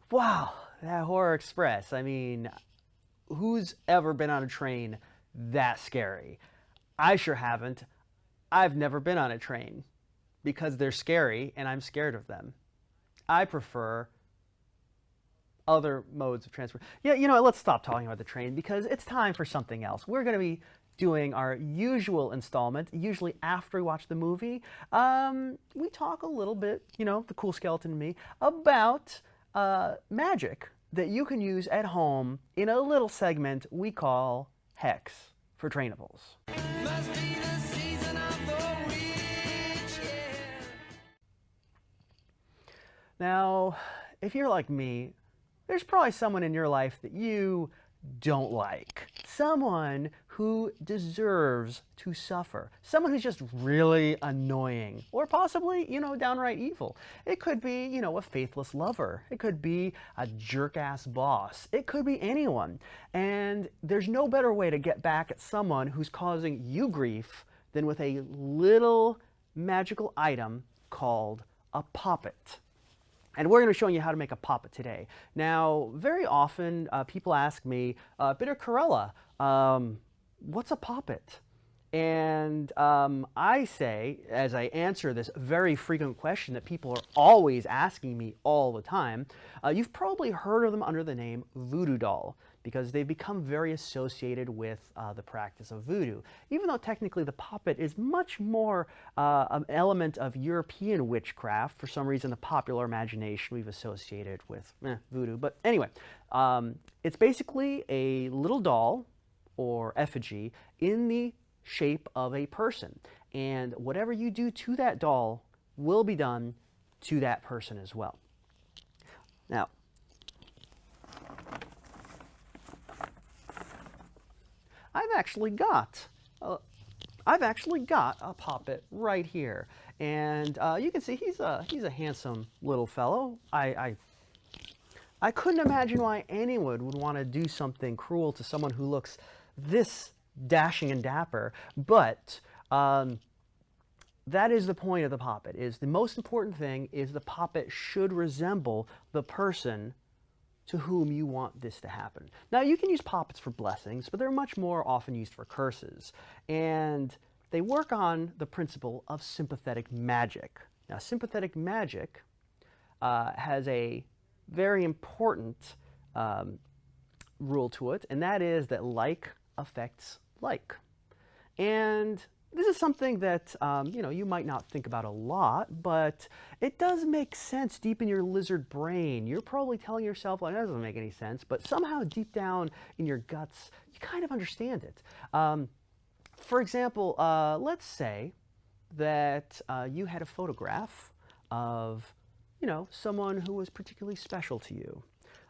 Wow, that Horror Express. I mean, who's ever been on a train that scary? I sure haven't. I've never been on a train because they're scary and I'm scared of them. I prefer other modes of transport. Yeah, let's stop talking about the train because it's time for something else. We're going to be doing our usual installment, usually after we watch the movie. We talk a little bit, the cool skeleton and me, about magic that you can use at home in a little segment we call Hex for Trainables. Must be the season of the witch, yeah. Now, if you're like me, there's probably someone in your life that you don't like. Someone who deserves to suffer. Someone who's just really annoying. Or possibly, downright evil. It could be, a faithless lover. It could be a jerk-ass boss. It could be anyone. And there's no better way to get back at someone who's causing you grief than with a little magical item called a poppet. And we're going to be showing you how to make a poppet today. Now, very often people ask me, Bitter Karella, what's a poppet? And I say, as I answer this very frequent question that people are always asking me all the time, you've probably heard of them under the name voodoo doll, because they've become very associated with the practice of voodoo. Even though technically the poppet is much more an element of European witchcraft, for some reason the popular imagination we've associated with voodoo. But anyway, it's basically a little doll or effigy in the shape of a person. And whatever you do to that doll will be done to that person as well. Now, I've actually got a poppet right here, and you can see he's a handsome little fellow. I couldn't imagine why anyone would want to do something cruel to someone who looks this dashing and dapper, but that is the point of the poppet. Is the most important thing is the poppet should resemble the person to whom you want this to happen. Now, you can use poppets for blessings, but they're much more often used for curses. And they work on the principle of sympathetic magic. Now, sympathetic magic has a very important rule to it, and that is that like affects like. And this is something that you might not think about a lot, but it does make sense deep in your lizard brain. You're probably telling yourself, well, that doesn't make any sense, but somehow deep down in your guts, you kind of understand it. For example, let's say that you had a photograph of, someone who was particularly special to you,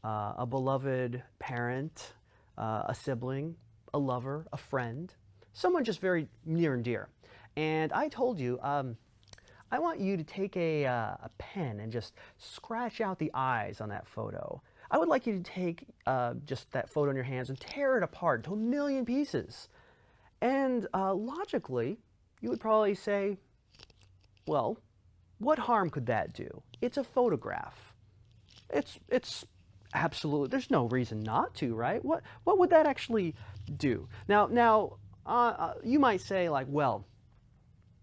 a beloved parent, a sibling, a lover, a friend, someone just very near and dear. And I told you, I want you to take a pen and just scratch out the eyes on that photo. I would like you to take just that photo in your hands and tear it apart into a million pieces. And logically, you would probably say, well, what harm could that do? It's a photograph. It's absolutely, there's no reason not to, right? What would that actually do? Now, you might say, like, well,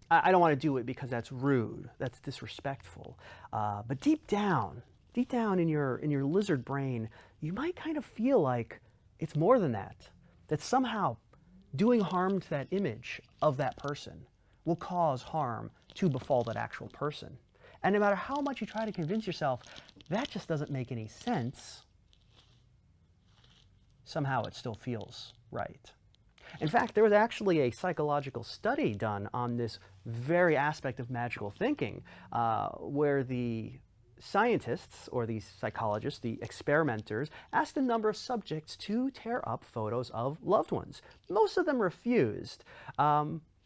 I don't want to do it because that's rude, that's disrespectful. But deep down in your lizard brain, you might kind of feel like it's more than that. That somehow doing harm to that image of that person will cause harm to befall that actual person. And no matter how much you try to convince yourself that just doesn't make any sense, somehow it still feels right. In fact, there was actually a psychological study done on this very aspect of magical thinking, where the scientists, or the psychologists, the experimenters, asked a number of subjects to tear up photos of loved ones. Most of them refused.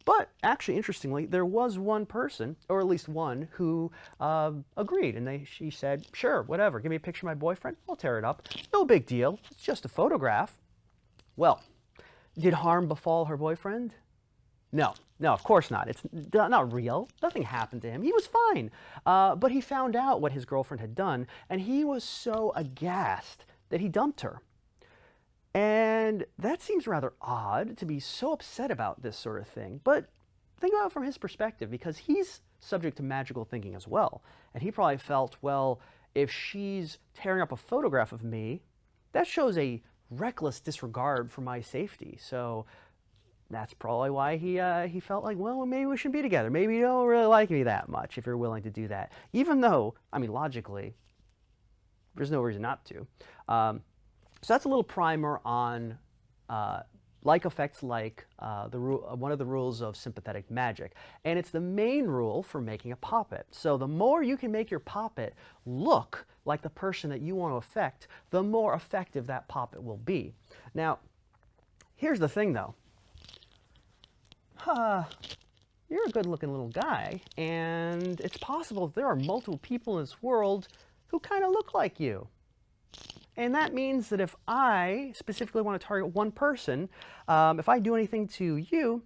But actually, interestingly, there was one person, or at least one, who agreed. And she said, sure, whatever, give me a picture of my boyfriend, I'll tear it up. No big deal, it's just a photograph. Well, did harm befall her boyfriend? No, No, of course not. It's not real. Nothing happened to him. He was fine. But he found out what his girlfriend had done, and he was so aghast that he dumped her. And that seems rather odd to be so upset about this sort of thing. But think about it from his perspective, because he's subject to magical thinking as well. And he probably felt, well, if she's tearing up a photograph of me, that shows a reckless disregard for my safety. So that's probably why he felt like, well, maybe we shouldn't be together. Maybe you don't really like me that much if you're willing to do that. Even though, I mean, logically, there's no reason not to. So that's a little primer on like effects like one of the rules of sympathetic magic. And it's the main rule for making a poppet. So the more you can make your poppet look like the person that you want to affect, the more effective that poppet will be. Now, here's the thing though. You're a good-looking little guy, and it's possible there are multiple people in this world who kind of look like you. And that means that if I specifically want to target one person, if I do anything to you,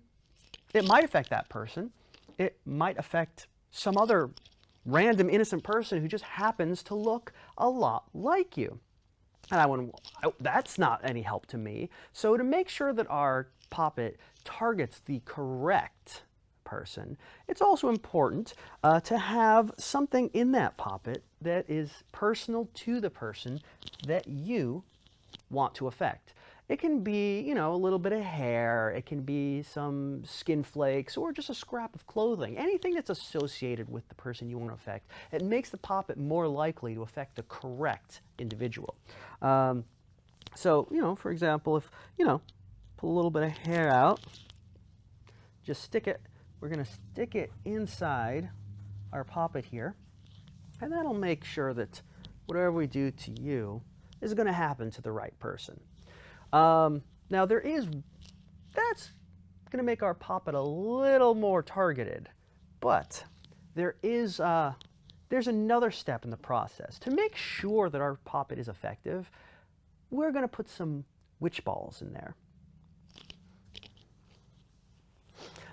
it might affect that person. It might affect some other random innocent person who just happens to look a lot like you. And that's not any help to me. So to make sure that our poppet targets the correct person, it's also important to have something in that poppet that is personal to the person that you want to affect. It can be, you know, a little bit of hair, it can be some skin flakes, or just a scrap of clothing. Anything that's associated with the person you want to affect. It makes the poppet more likely to affect the correct individual. So, you know, for example, if, you know, pull a little bit of hair out, just stick it, we're going to stick it inside our poppet here, and that'll make sure that whatever we do to you is going to happen to the right person. Now that's going to make our poppet a little more targeted, but there's another step in the process. To make sure that our poppet is effective, we're going to put some witch balls in there.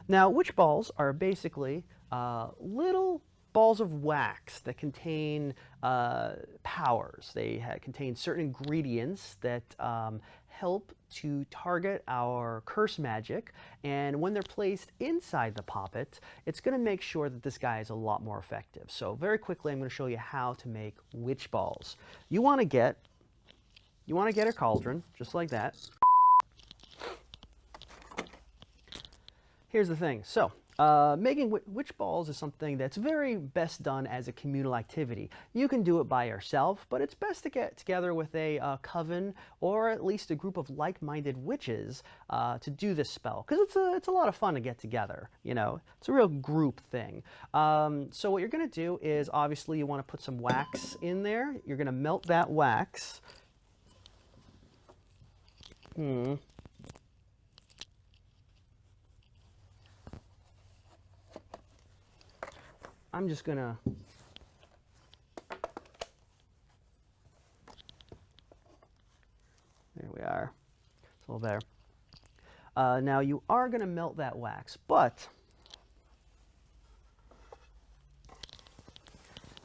Now, witch balls are basically little balls of wax that contain powers. They contain certain ingredients that help to target our curse magic, and when they're placed inside the poppet, it's going to make sure that this guy is a lot more effective. So very quickly, I'm going to show you how to make witch balls. You want to get a cauldron, just like that. Here's the thing. So, making witch balls is something that's very best done as a communal activity. You can do it by yourself, but it's best to get together with a coven or at least a group of like-minded witches to do this spell, because it's a lot of fun to get together. You know, it's a real group thing. So what you're going to do is, obviously, you want to put some wax in there. You're going to melt that wax. I'm just gonna, there we are, it's a little better. Now you are gonna melt that wax, but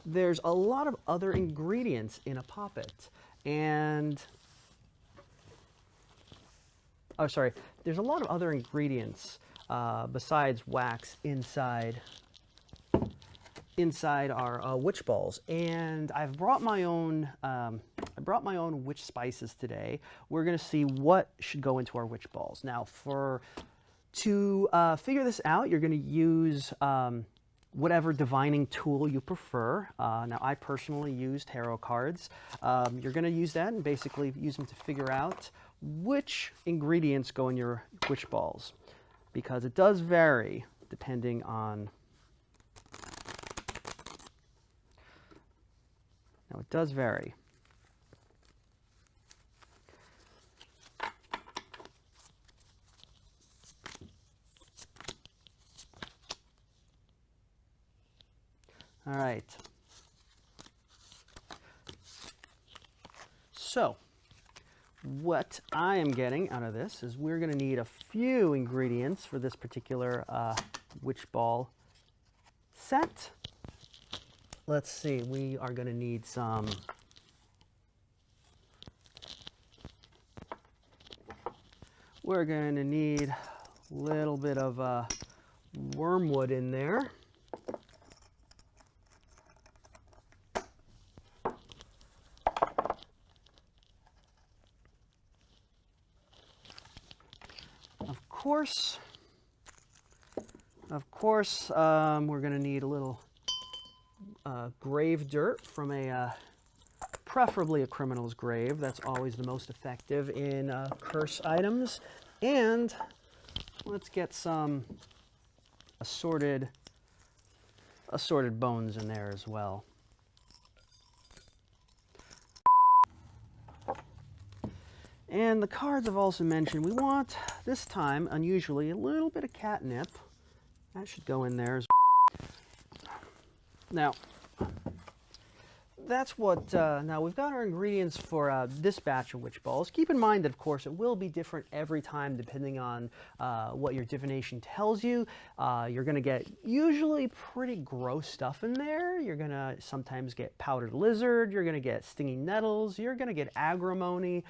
there's a lot of other ingredients in a poppet, and, oh sorry, there's a lot of other ingredients besides wax inside our witch balls, and I've brought my own witch spices today. We're going to see what should go into our witch balls. Now, to figure this out, you're going to use whatever divining tool you prefer. Now, I personally use tarot cards. You're going to use that and basically use them to figure out which ingredients go in your witch balls, because it does vary depending on. Now, it does vary. All right. So, what I am getting out of this is we're going to need a few ingredients for this particular witch ball set. Let's see, we are going to need some we're going to need a little bit of wormwood in there. Of course, we're going to need a little grave dirt from preferably a criminal's grave. That's always the most effective in curse items. And let's get some assorted bones in there as well. And the cards I've also mentioned, we want, this time, unusually, a little bit of catnip. That should go in there as well. Now, that's what, now we've got our ingredients for this batch of witch balls. Keep in mind that, of course, it will be different every time depending on what your divination tells you. You're going to get usually pretty gross stuff in there. You're going to sometimes get powdered lizard. You're going to get stinging nettles. You're going to get agrimony,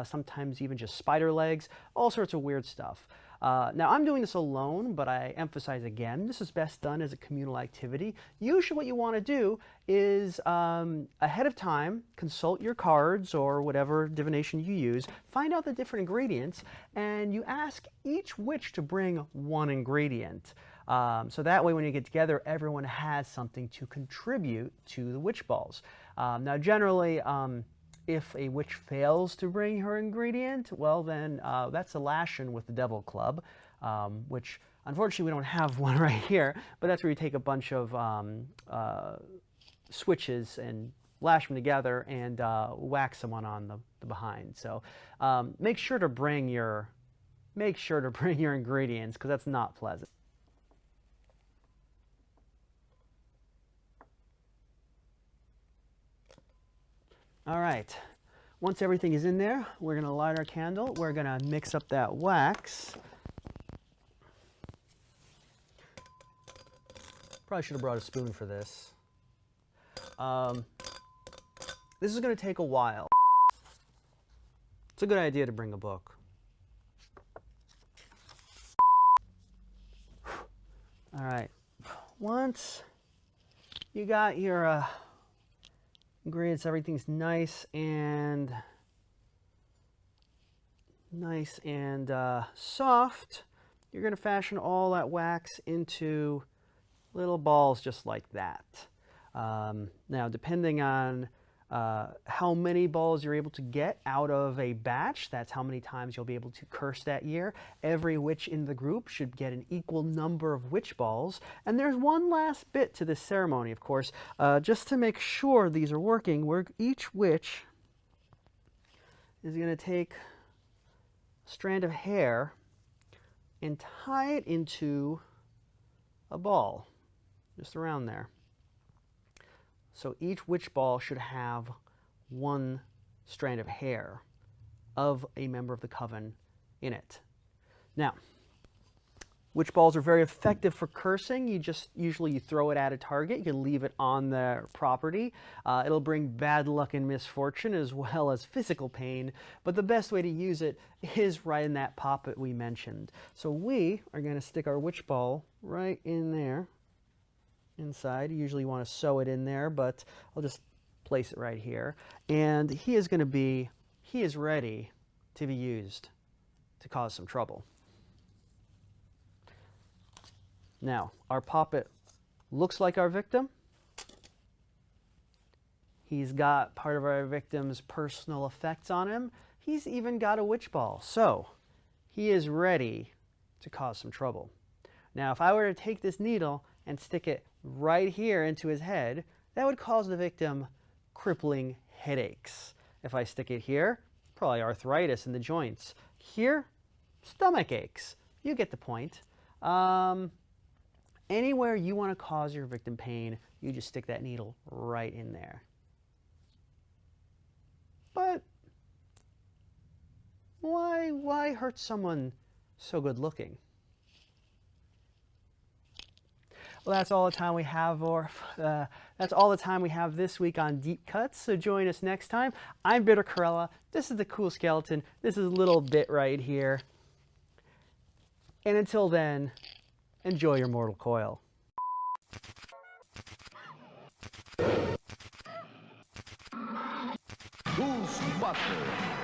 sometimes even just spider legs, all sorts of weird stuff. Now, I'm doing this alone, but I emphasize again, this is best done as a communal activity. Usually what you want to do is, ahead of time, consult your cards or whatever divination you use, find out the different ingredients, and you ask each witch to bring one ingredient. So that way when you get together, everyone has something to contribute to the witch balls. Now, generally, if a witch fails to bring her ingredient, well then that's a lash-in with the devil club, which unfortunately we don't have one right here, but that's where you take a bunch of switches and lash them together and whack someone on the behind. So make sure to bring your ingredients, because that's not pleasant. All right, once everything is in there, we're going to light our candle. We're going to mix up that wax. Probably should have brought a spoon for this. This is going to take a while. It's a good idea to bring a book. All right, once you got your ingredients, everything's nice and soft, you're going to fashion all that wax into little balls just like that. Now, depending on how many balls you're able to get out of a batch, that's how many times you'll be able to curse that year. Every witch in the group should get an equal number of witch balls. And there's one last bit to this ceremony, of course. Just to make sure these are working, each witch is going to take a strand of hair and tie it into a ball, just around there. So each witch ball should have one strand of hair of a member of the coven in it. Now, witch balls are very effective for cursing. Usually you throw it at a target. You can leave it on their property. It'll bring bad luck and misfortune as well as physical pain. But the best way to use it is right in that poppet we mentioned. So we are going to stick our witch ball right in there. Inside. You usually want to sew it in there, but I'll just place it right here. And he is ready to be used to cause some trouble. Now, our poppet looks like our victim. He's got part of our victim's personal effects on him. He's even got a witch ball. So, he is ready to cause some trouble. Now, if I were to take this needle and stick it right here into his head, that would cause the victim crippling headaches. If I stick it here, probably arthritis in the joints. Here, stomach aches. You get the point. Anywhere you want to cause your victim pain, you just stick that needle right in there. But Why hurt someone so good looking? Well, that's all the time we have, that's all the time we have this week on Deep Cuts. So join us next time. I'm Bitter Karella. This is the Cool Skeleton. This is a little bit right here. And until then, enjoy your mortal coil. Buster.